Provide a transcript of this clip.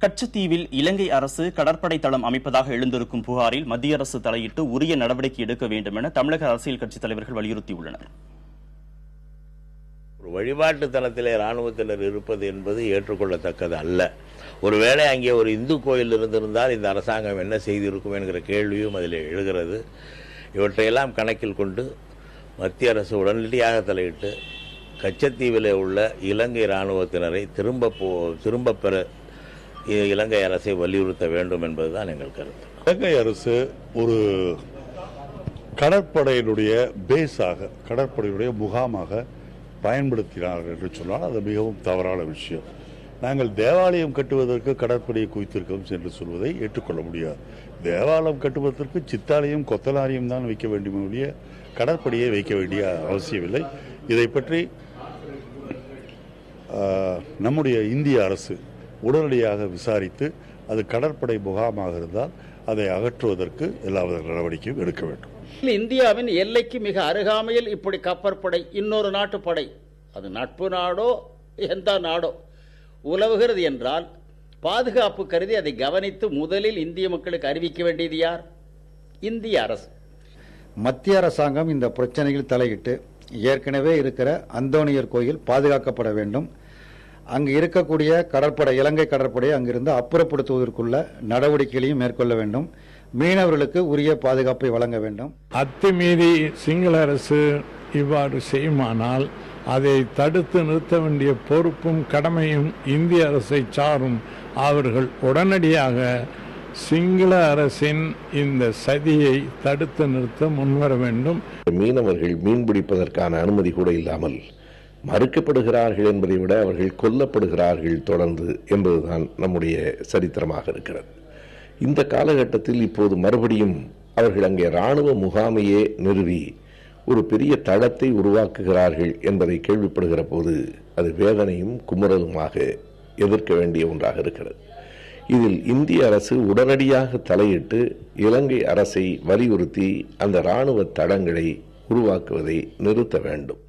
கச்சத்தீவில் இலங்கை அரசு கடற்படை தளம் அமைப்பதாக எழுந்திருக்கும் புகாரில் மத்திய அரசு தலையிட்டு உரிய நடவடிக்கை எடுக்க வேண்டும் என தமிழக அரசியல் கட்சித் தலைவர்கள் வலியுறுத்தியுள்ளனர். ஒரு வழிபாட்டு தளத்திலே ராணுவத்தினர் இருப்பது என்பது ஏற்றுக்கொள்ளத்தக்கது அல்ல. ஒருவேளை அங்கே ஒரு இந்து கோயில் இருந்திருந்தால் இந்த அரசாங்கம் என்ன செய்திருக்கும் என்கிற கேள்வியும் அதில் எழுகிறது. இவற்றையெல்லாம் கணக்கில் கொண்டு மத்திய அரசு உடனடியாக தலையிட்டு கச்சத்தீவிலே உள்ள இலங்கை ராணுவத்தினரை திரும்ப பெற இலங்கை அரசை வலியுறுத்த வேண்டும் என்பதுதான் எங்கள் கருத்து. இலங்கை அரசு ஒரு கடற்படையினுடைய பேஸாக, கடற்படையினுடைய முகாமாக பயன்படுத்தினார்கள் என்று சொன்னால் அது மிகவும் தவறான விஷயம். நாங்கள் தேவாலயம் கட்டுவதற்கு கடற்படையை குவித்திருக்கோம் என்று சொல்வதை ஏற்றுக்கொள்ள முடியாது. தேவாலயம் கட்டுவதற்கு சித்தாலயம் கொத்தலாரியம் தான் வைக்க வேண்டும் ஒழிய கடற்படையை வைக்க வேண்டிய அவசியமில்லை. இதை பற்றி நம்முடைய இந்திய அரசு உடனடியாக விசாரித்து அது கடற்படை முகாமாக இருந்தால் அதை அகற்றுவதற்கு எல்லா நடவடிக்கையும் எடுக்க வேண்டும். இந்தியாவின் எல்லைக்கு மிக அருகாமையில் இப்படி கப்பற்படை இன்னொரு நாட்டு படை, அது நட்பு நாடோ எந்த நாடோ உலவுகிறது என்றால் பாதுகாப்பு கருதி அதை கவனித்து முதலில் இந்திய மக்களுக்கு அறிவிக்க வேண்டியது யார்? இந்திய அரசு. மத்திய அரசாங்கம் இந்த பிரச்சனையில் தலையிட்டு ஏற்கனவே இருக்கிற அந்தோணியர் கோயில் பாதுகாக்கப்பட வேண்டும். அங்கு இருக்கக்கூடிய கடற்படை, இலங்கை கடற்படையை அங்கிருந்து அப்புறப்படுத்துவதற்குள்ள நடவடிக்கைகளையும் மேற்கொள்ள வேண்டும். மீனவர்களுக்கு உரிய பாதுகாப்பை வழங்க வேண்டும். அத்துமீறி சிங்கள அரசு இவ்வாறு செய்யுமானால் அதை தடுத்து நிறுத்த வேண்டிய பொறுப்பும் கடமையும் இந்திய அரசை சாரும். அவர்கள் உடனடியாக சிங்கள அரசின் இந்த சதியை தடுத்து நிறுத்த முன்வர வேண்டும். மீனவர்கள் மீன்பிடிப்பதற்கான அனுமதி கூட இல்லாமல் மறுக்கப்படுகிறார்கள் என்பதை விட அவர்கள் கொல்லப்படுகிறார்கள் தொடர்ந்து என்பதுதான் நம்முடைய சரித்திரமாக இருக்கிறது. இந்த காலகட்டத்தில் இப்போது மறுபடியும் அவர்கள் அங்கே இராணுவ முகாமையே நிறுவி ஒரு பெரிய தளத்தை உருவாக்குகிறார்கள் என்பதை கேள்விப்படுகிற போது அது வேதனையும் குமுறலுமாக எதிர்க்க வேண்டிய ஒன்றாக இருக்கிறது. இதில் இந்திய அரசு உடனடியாக தலையிட்டு இலங்கை அரசை வலியுறுத்தி அந்த இராணுவ தளங்களை உருவாக்குவதை நிறுத்த வேண்டும்.